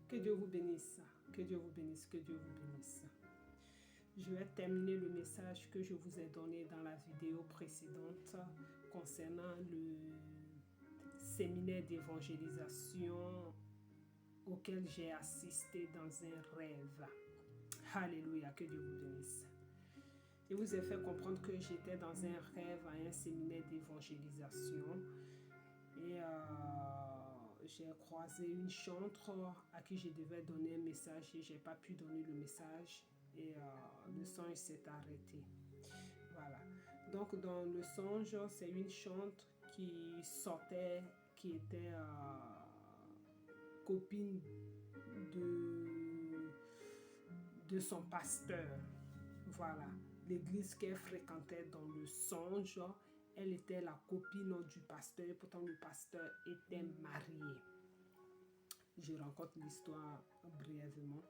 Que Dieu vous bénisse. Que Dieu vous bénisse. Que Dieu vous bénisse. Je vais terminer le message que je vous ai donné dans la vidéo précédente concernant le séminaire d'évangélisation auquel j'ai assisté dans un rêve. Alléluia, que Dieu vous bénisse. Je vous ai fait comprendre que j'étais dans un rêve à un séminaire d'évangélisation et j'ai croisé une chantre à qui je devais donner un message et je n'ai pas pu donner le message et le songe s'est arrêté. Voilà. Donc dans le songe, c'est une chantre qui sortait, qui était copine de son pasteur. Voilà. L'église qu'elle fréquentait dans le songe, elle était la copine du pasteur, pourtant le pasteur était marié. Je raconte l'histoire brièvement,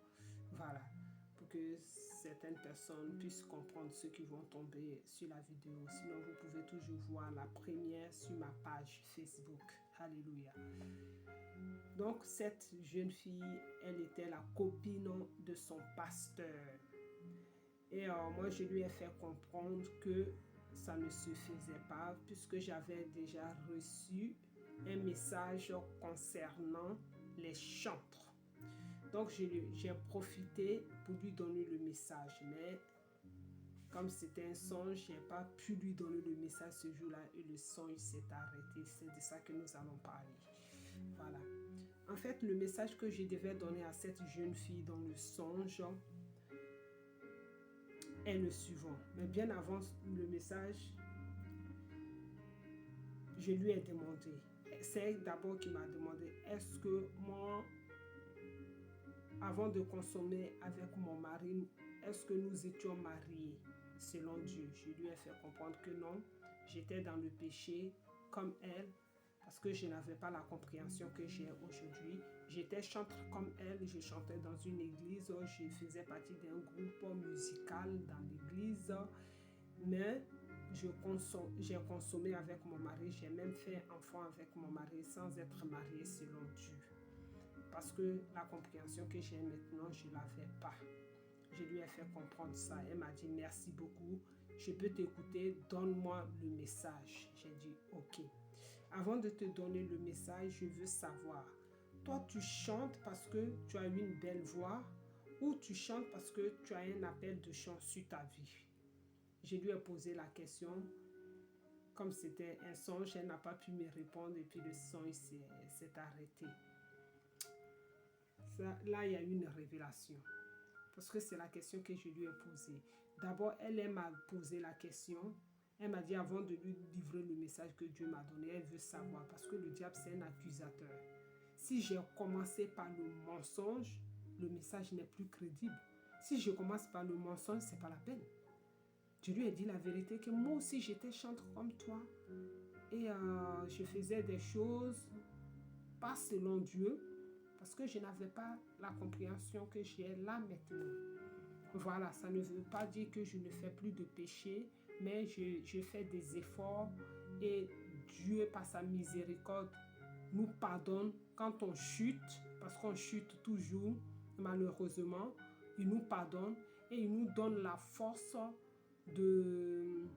voilà, pour que certaines personnes puissent comprendre ceux qui vont tomber sur la vidéo. Sinon, vous pouvez toujours voir la première sur ma page Facebook. Alléluia. Donc, cette jeune fille, elle était la copine de son pasteur. Et moi, je lui ai fait comprendre que ça ne se faisait pas puisque j'avais déjà reçu un message concernant les chantres. Donc, j'ai profité pour lui donner le message. Mais comme c'était un songe, je n'ai pas pu lui donner le message ce jour-là et le songe s'est arrêté. C'est de ça que nous allons parler. Voilà. En fait, le message que je devais donner à cette jeune fille dans le songe est le suivant. Mais bien avant le message, je lui ai demandé. C'est d'abord qui m'a demandé, est-ce que moi, avant de consommer avec mon mari, est-ce que nous étions mariés selon Dieu? Je lui ai fait comprendre que non, j'étais dans le péché comme elle, parce que je n'avais pas la compréhension que j'ai aujourd'hui. J'étais chantre comme elle, je chantais dans une église, je faisais partie d'un groupe musical dans l'église, mais j'ai consommé avec mon mari, j'ai même fait enfant avec mon mari sans être mariée selon Dieu. Parce que la compréhension que j'ai maintenant, je ne l'avais pas. Je lui ai fait comprendre ça. Elle m'a dit merci beaucoup, je peux t'écouter, donne-moi le message. J'ai dit ok. Avant de te donner le message, je veux savoir, toi tu chantes parce que tu as une belle voix ou tu chantes parce que tu as un appel de chant sur ta vie? Je lui ai posé la question. Comme c'était un songe, elle n'a pas pu me répondre et puis le songe s'est arrêté. Là, il y a eu une révélation. Parce que c'est la question que je lui ai posée. D'abord, elle m'a posé la question. Elle m'a dit avant de lui livrer le message que Dieu m'a donné, elle veut savoir. Parce que le diable, c'est un accusateur. Si j'ai commencé par le mensonge, le message n'est plus crédible. Si je commence par le mensonge, ce n'est pas la peine. Je lui ai dit la vérité que moi aussi, j'étais chantre comme toi. Et je faisais des choses pas selon Dieu. Parce que je n'avais pas la compréhension que j'ai là maintenant. Voilà, ça ne veut pas dire que je ne fais plus de péché, mais je fais des efforts et Dieu, par sa miséricorde, nous pardonne quand on chute, parce qu'on chute toujours, malheureusement. Il nous pardonne et il nous donne la force de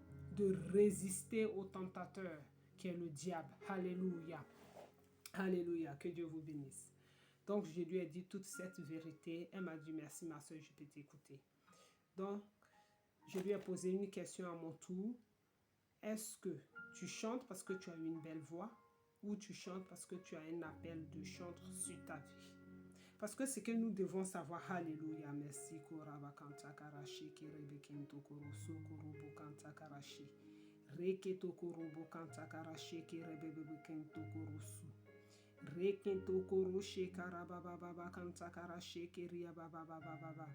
résister au tentateur qui est le diable. Alléluia. Alléluia, que Dieu vous bénisse. Donc, je lui ai dit toute cette vérité. Elle m'a dit, merci ma soeur, je peux t'écouter. Donc, je lui ai posé une question à mon tour. Est-ce que tu chantes parce que tu as une belle voix ou tu chantes parce que tu as un appel de chantre sur ta vie? Parce que ce que nous devons savoir, alléluia, merci, koraba kanta karashi, kerebekento koroso korobo kanta karashi, reketo korobo kanta karashi, kerebekento korosu. Rekento koroshe karababa kanta karashe keria baba baba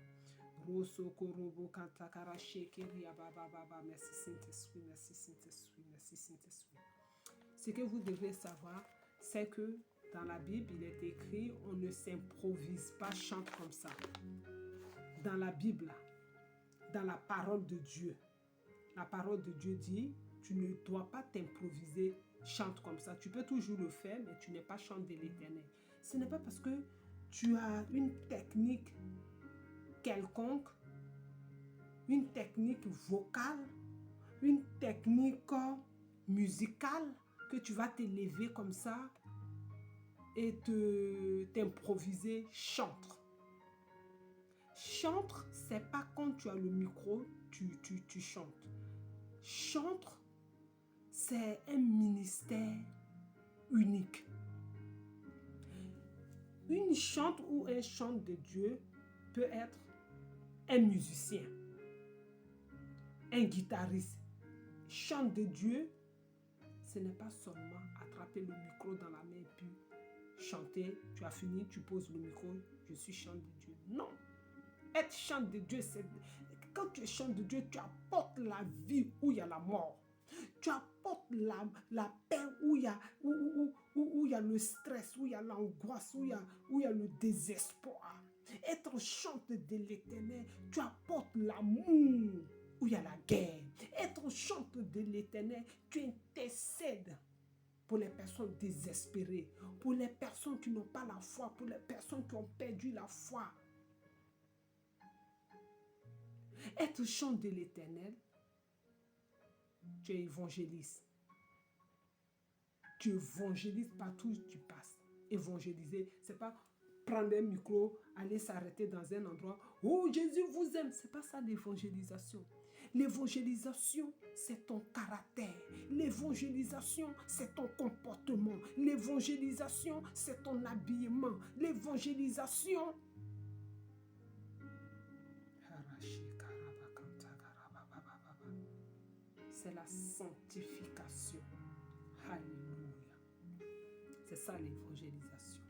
roso korobo kanta karashe keria baba. Merci Saint-Esprit, merci Saint-Esprit, merci Saint-Esprit. Ce que vous devez savoir, c'est que dans la Bible, il est écrit, on ne s'improvise pas, chante comme ça. Dans la Bible, dans la parole de Dieu, la parole de Dieu dit, tu ne dois pas t'improviser, chante comme ça. Tu peux toujours le faire, mais tu n'es pas chant de l'Éternel. Ce n'est pas parce que tu as une technique quelconque, une technique vocale, une technique musicale, que tu vas te lever comme ça et t'improviser chantre. Chantre, c'est pas quand tu as le micro, tu chantes. Chantre, c'est un ministère unique. Une chante ou un chant de Dieu peut être un musicien, un guitariste. Chant de Dieu, ce n'est pas seulement attraper le micro dans la main et puis chanter, tu as fini, tu poses le micro, je suis chant de Dieu. Non. Être chant de Dieu, c'est quand tu es chant de Dieu, tu apportes la vie où il y a la mort. Tu apportes la paix où il y a le stress, où il y a l'angoisse, où il y a le désespoir. Être chante de l'Éternel, tu apportes l'amour où il y a la guerre. Être chante de l'Éternel, tu intercèdes pour les personnes désespérées, pour les personnes qui n'ont pas la foi, pour les personnes qui ont perdu la foi. Être chant de l'Éternel, tu es évangéliste. Tu évangélises partout où tu passes. Évangéliser, c'est pas prendre un micro, aller s'arrêter dans un endroit. Oh, Jésus vous aime. C'est pas ça l'évangélisation. L'évangélisation, c'est ton caractère. L'évangélisation, c'est ton comportement. L'évangélisation, c'est ton habillement. L'évangélisation, c'est la sanctification. Alléluia. C'est ça l'évangélisation.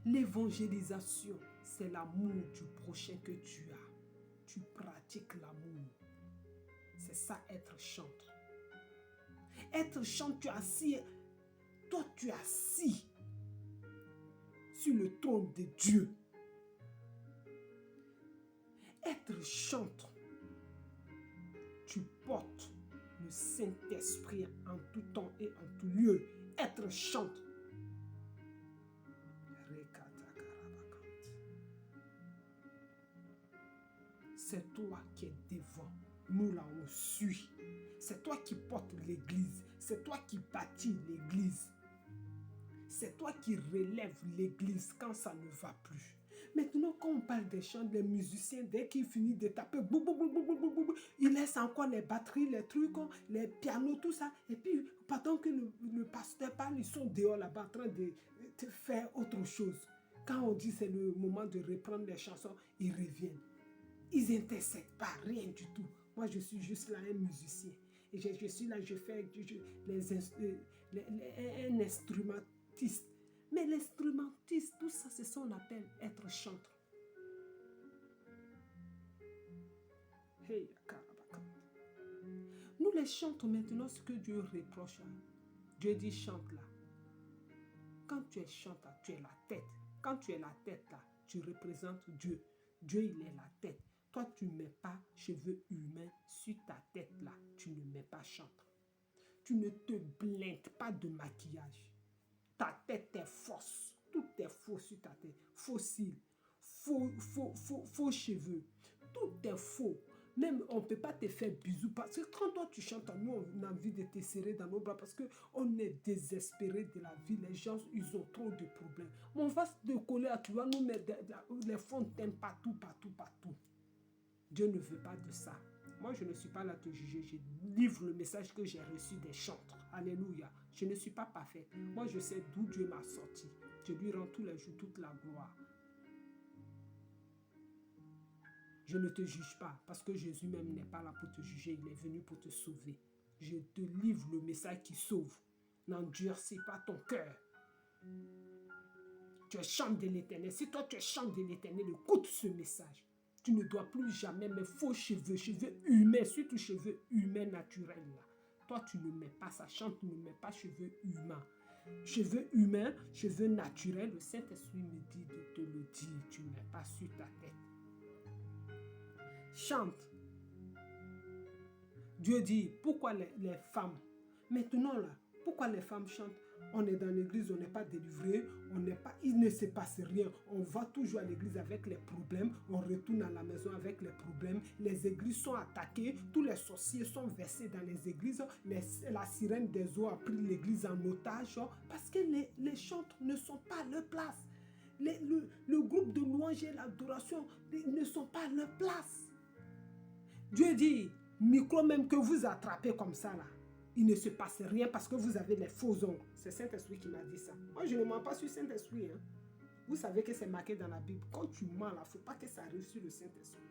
L'évangélisation, c'est l'amour du prochain que tu as. Tu pratiques l'amour. C'est ça être chantre. Être chantre, tu es assis. Toi, tu es assis sur le trône de Dieu. Être chantre, tu portes le Saint-Esprit en tout temps et en tout lieu. Être chantre. C'est toi qui es devant. Nous là, on suit. C'est toi qui portes l'église. C'est toi qui bâtis l'église. C'est toi qui relèves l'église quand ça ne va plus. Maintenant, quand on parle des chants, des musiciens, dès qu'ils finissent de taper, ils laissent encore les batteries, les trucs, les pianos, tout ça. Et puis, pendant que le pasteur parle, ils sont dehors là-bas en train de faire autre chose. Quand on dit c'est le moment de reprendre les chansons, ils reviennent. Ils n'intercèdent pas, rien du tout. Moi, je suis juste là, un musicien. Et je suis là, je fais un instrumentiste. Mais l'instrumentiste, tout ça, c'est ça qu'on appelle être chantre. Hey, nous les chantons maintenant, ce que Dieu reproche. Dieu dit chante là. Quand tu es chante là, tu es la tête. Quand tu es la tête là, tu représentes Dieu. Dieu, il est la tête. Toi, tu ne mets pas cheveux humains sur ta tête là. Tu ne mets pas chantre. Tu ne te blindes pas de maquillage. Ta tête est fausse. Tout est faux sur ta tête. Faux cils. Faux cheveux. Tout est faux. Même on ne peut pas te faire bisous. Parce que quand toi tu chantes, nous on a envie de te serrer dans nos bras parce qu'on est désespéré de la vie. Les gens, ils ont trop de problèmes. Mais on va se coller à toi, nous mettre les fontaines partout. Dieu ne veut pas de ça. Moi, je ne suis pas là te juger. Je livre le message que j'ai reçu des chantres. Alléluia. Je ne suis pas parfaite. Moi, je sais d'où Dieu m'a sorti. Je lui rends tous les jours toute la gloire. Je ne te juge pas parce que Jésus même n'est pas là pour te juger. Il est venu pour te sauver. Je te livre le message qui sauve. N'endurcis pas ton cœur. Tu es chant de l'Éternel. Si toi, tu es chant de l'Éternel, écoute ce message. Tu ne dois plus jamais mettre faux cheveux humains, surtout cheveux humains naturels. Là. Toi, tu ne mets pas ça. Chante, tu ne mets pas cheveux humains. Cheveux humains, cheveux naturels, le Saint-Esprit me dit de te le dire. Tu ne mets pas sur ta tête. Chante. Dieu dit, pourquoi les femmes, maintenant là, pourquoi les femmes chantent? On est dans l'église, on n'est pas délivré, il ne se passe rien. On va toujours à l'église avec les problèmes, on retourne à la maison avec les problèmes. Les églises sont attaquées, tous les sorciers sont versés dans les églises. La sirène des eaux a pris l'église en otage parce que les chantres ne sont pas à leur place. Le groupe de louanges et l'adoration ne sont pas à leur place. Dieu dit, micro même que vous attrapez comme ça là, il ne se passe rien parce que vous avez les faux ongles. C'est Saint-Esprit qui m'a dit ça. Moi, je ne mens pas sur Saint-Esprit. Hein. Vous savez que c'est marqué dans la Bible. Quand tu mens là, il ne faut pas que ça arrive sur le Saint-Esprit.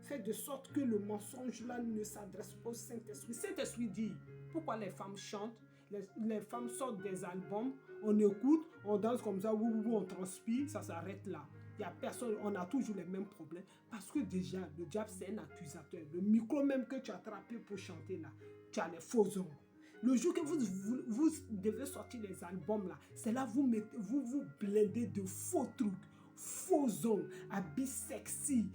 Fais de sorte que le mensonge là ne s'adresse pas au Saint-Esprit. Saint-Esprit dit, pourquoi les femmes chantent, les femmes sortent des albums, on écoute, on danse comme ça, on transpire, ça s'arrête là. Il n'y a personne, on a toujours les mêmes problèmes. Parce que déjà, le diable, c'est un accusateur. Le micro même que tu as attrapé pour chanter là, tu as les faux ongles. Le jour que vous devez sortir les albums là, c'est là vous vous blindez de faux trucs, faux ongles, habits sexy.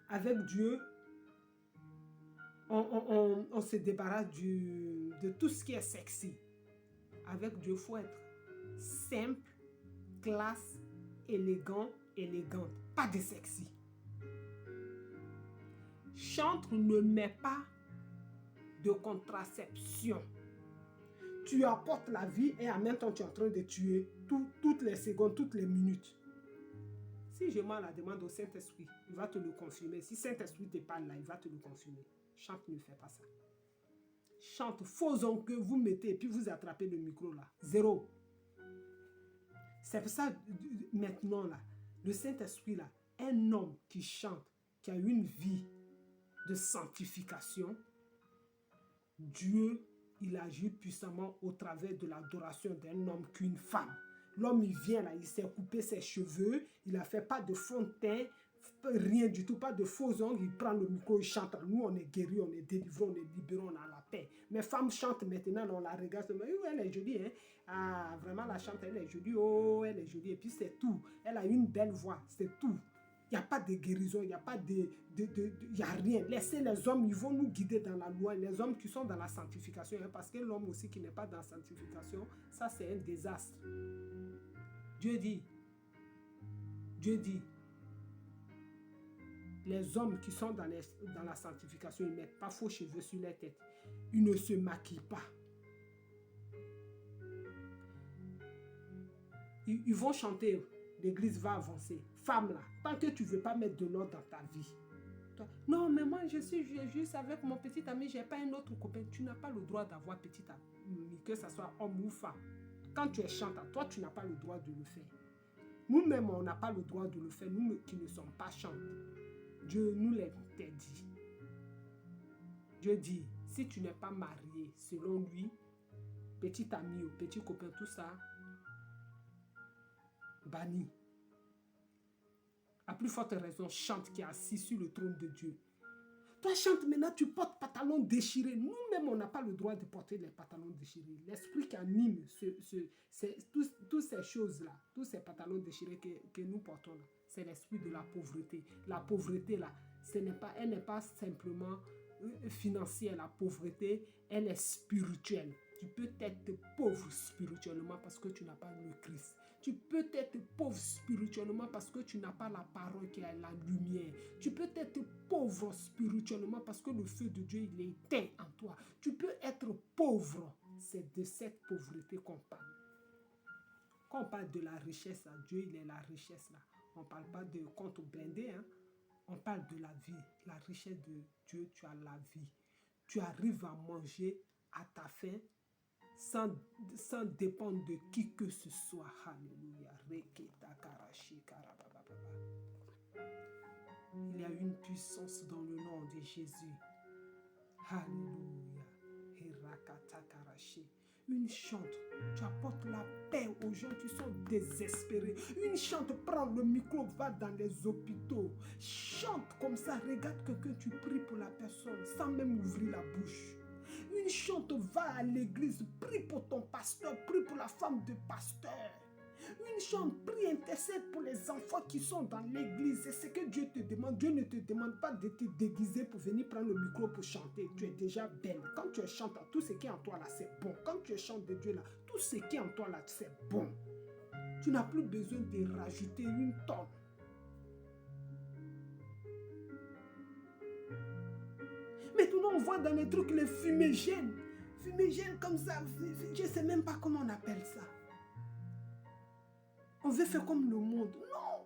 Avec Dieu, on se débarrasse de tout ce qui est sexy. Avec Dieu, il faut être simple, classe, élégante. Pas de sexy. Chantre ne met pas de contraception. Tu apportes la vie et en même temps tu es en train de tuer toutes les secondes, toutes les minutes. Si je mets la demande au Saint-Esprit, il va te le confirmer. Si Saint-Esprit te parle là, il va te le confirmer. Chante ne fait pas ça. Chante, faux ongles que vous mettez et puis vous attrapez le micro là. Zéro. C'est pour ça, maintenant là, le Saint-Esprit là, un homme qui chante, qui a une vie de sanctification, Dieu, il agit puissamment au travers de l'adoration d'un homme qu'une femme. L'homme, il vient là, il s'est coupé ses cheveux, il n'a fait pas de fond de teint, rien du tout, pas de faux ongles, il prend le micro, il chante. Nous, on est guéris, on est délivrés, on est libérés, on a la paix. Mais femme chante maintenant, on la regarde, elle est jolie, hein? Ah, vraiment, la chante, elle est jolie, oh, elle est jolie, et puis c'est tout. Elle a une belle voix, c'est tout. Il n'y a pas de guérison, il n'y a pas il y a rien. Laissez les hommes, ils vont nous guider dans la loi. Les hommes qui sont dans la sanctification, hein, parce que l'homme aussi qui n'est pas dans la sanctification, ça c'est un désastre. Dieu dit, les hommes qui sont dans la sanctification, ils ne mettent pas faux cheveux sur leur tête. Ils ne se maquillent pas. Ils vont chanter, l'église va avancer. Femme là, tant que tu ne veux pas mettre de l'ordre dans ta vie. Non, mais moi je suis juste avec mon petit ami, je n'ai pas un autre copain. Tu n'as pas le droit d'avoir petit ami, que ce soit homme ou femme. Quand tu es chanteur, toi tu n'as pas le droit de le faire. Nous-mêmes, on n'a pas le droit de le faire, nous qui ne sommes pas chanteurs. Dieu nous l'interdit. Dieu dit, si tu n'es pas marié, selon lui, petit ami ou petit copain, tout ça, banni. À plus forte raison, chante qui est assis sur le trône de Dieu. Toi, chante maintenant, tu portes pantalon déchiré. Nous-mêmes, on n'a pas le droit de porter les pantalons déchirés. L'esprit qui anime toutes ces choses-là, tous ces pantalons déchirés que nous portons là, c'est l'esprit de la pauvreté. La pauvreté là, elle n'est pas simplement financière. La pauvreté, elle est spirituelle. Tu peux être pauvre spirituellement parce que tu n'as pas le Christ. Tu peux être pauvre spirituellement parce que tu n'as pas la parole qui est la lumière. Tu peux être pauvre spirituellement parce que le feu de Dieu, il est éteint en toi. Tu peux être pauvre. C'est de cette pauvreté qu'on parle. Quand on parle de la richesse, là, Dieu, il est la richesse là. On ne parle pas de compte blindé, hein. On parle de la vie. La richesse de Dieu, tu as la vie. Tu arrives à manger à ta faim sans dépendre de qui que ce soit. Alléluia. Il y a une puissance dans le nom de Jésus. Alléluia. Une chante, tu apportes la paix aux gens qui sont désespérés. Une chante, prends le micro, va dans les hôpitaux. Chante comme ça, regarde quelqu'un, tu pries pour la personne sans même ouvrir la bouche. Une chante, va à l'église, prie pour ton pasteur, prie pour la femme de pasteur. Une chambre, prie, intercède pour les enfants qui sont dans l'église. C'est ce que Dieu te demande. Dieu ne te demande pas de te déguiser pour venir prendre le micro pour chanter. Tu es déjà belle. Quand tu chantes, tout ce qui est en toi là, c'est bon. Quand tu chantes de Dieu là, tout ce qui est en toi là, c'est bon. Tu n'as plus besoin de rajouter une tonne. Maintenant, on voit dans les trucs les fumigènes. Fumigènes comme ça. Je ne sais même pas comment on appelle ça. On veut faire comme le monde. Non.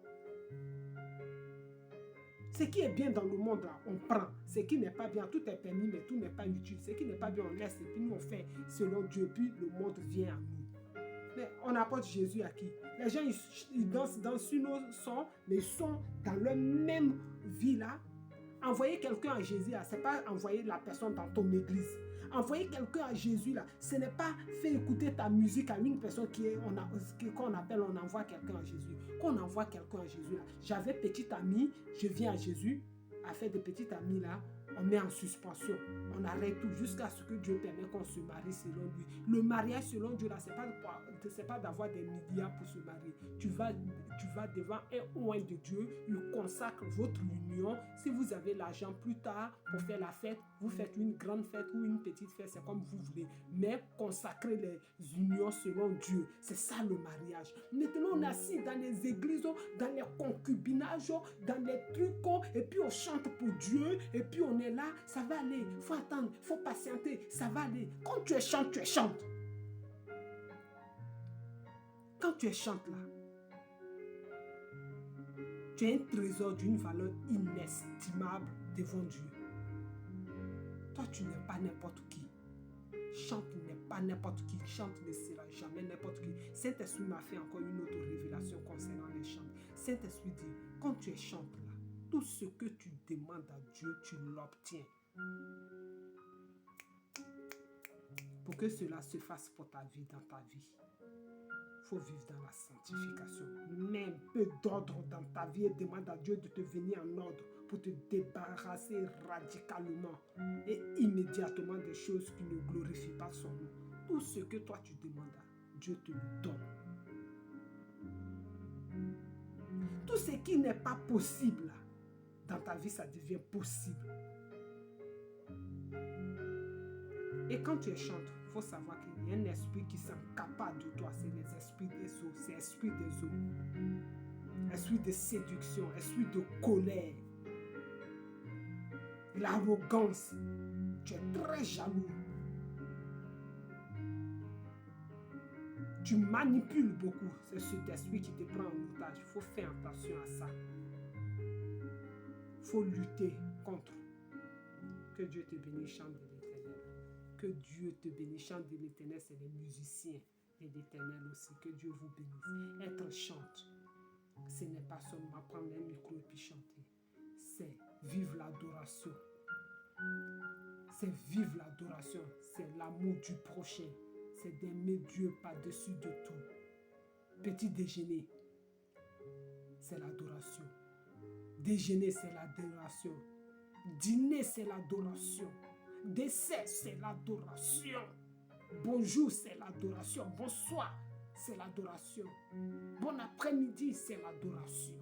Ce qui est bien dans le monde, là, on prend. Ce qui n'est pas bien, tout est permis, mais tout n'est pas utile. Ce qui n'est pas bien, on laisse. Et puis nous, on fait selon Dieu. Puis le monde vient à nous. Mais on apporte Jésus à qui? Les gens, ils dansent sur nos sons, mais ils sont dans leur même vie là. Envoyer quelqu'un à Jésus, ce n'est pas envoyer la personne dans ton église. Envoyer quelqu'un à Jésus, là, ce n'est pas faire écouter ta musique à une personne qu'on appelle, on envoie quelqu'un à Jésus. Quand on envoie quelqu'un à Jésus, là, j'avais petite amie, je viens à Jésus, à faire des petites amies là, on met en suspension, on arrête tout jusqu'à ce que Dieu permet qu'on se marie selon lui. Le mariage selon Dieu, là, c'est pas d'avoir des milliards pour se marier. Tu vas devant un oint de Dieu, il consacre votre union. Si vous avez l'argent plus tard pour faire la fête, vous faites une grande fête ou une petite fête, c'est comme vous voulez. Mais consacrez les unions selon Dieu. C'est ça le mariage. Maintenant, on est assis dans les églises, dans les concubinages, dans les trucs, et puis on chante pour Dieu, et puis on est là, ça va aller. Il faut attendre, il faut patienter, ça va aller. Quand tu es chante, tu es chante. Quand tu es chante là, tu es un trésor d'une valeur inestimable devant Dieu. Toi, tu n'es pas n'importe qui. Chante n'est pas n'importe qui. Chante ne sera jamais n'importe qui. Saint-Esprit m'a fait encore une autre révélation concernant les chants. Saint-Esprit dit, quand tu es chante là, tout ce que tu demandes à Dieu, tu l'obtiens. Pour que cela se fasse pour ta vie, dans ta vie, il faut vivre dans la sanctification. Mets un peu d'ordre dans ta vie et demande à Dieu de te venir en ordre pour te débarrasser radicalement et immédiatement des choses qui ne glorifient pas son nom. Tout ce que toi tu demandes, Dieu te le donne. Tout ce qui n'est pas possible dans ta vie, ça devient possible. Et quand tu es chante, il faut savoir qu'il y a un esprit qui s'encapare de toi. C'est les esprits des eaux. C'est l'esprit des eaux. Esprit de séduction, esprit de colère. L'arrogance. Tu es très jaloux. Tu manipules beaucoup. C'est cet esprit qui te prend en otage. Il faut faire attention à ça. Il faut lutter contre. Que Dieu te bénisse, chante de l'Éternel. Que Dieu te bénisse, chante de l'Éternel, c'est les musiciens de l'Éternel aussi. Que Dieu vous bénisse. Être chante, ce n'est pas seulement prendre un micro et puis chanter. C'est vivre l'adoration. C'est vivre l'adoration. C'est l'amour du prochain. C'est d'aimer Dieu par-dessus de tout. Petit déjeuner, c'est l'adoration. Déjeuner, c'est l'adoration. Dîner, c'est l'adoration. Dessert, c'est l'adoration. Bonjour, c'est l'adoration. Bonsoir, c'est l'adoration. Bon après-midi, c'est l'adoration.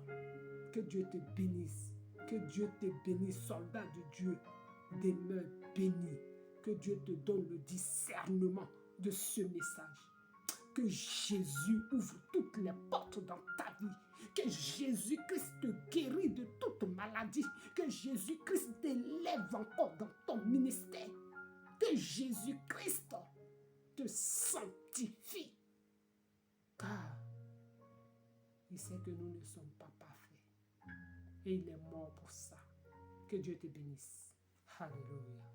Que Dieu te bénisse. Que Dieu te bénisse, soldat de Dieu. Demeure béni. Que Dieu te donne le discernement de ce message. Que Jésus ouvre toutes les portes dans ta vie. Que Jésus-Christ te guérit de toute maladie. Que Jésus-Christ t'élève encore dans ton ministère. Que Jésus-Christ te sanctifie. Car il sait que nous ne sommes pas parfaits. Et il est mort pour ça. Que Dieu te bénisse. Alléluia.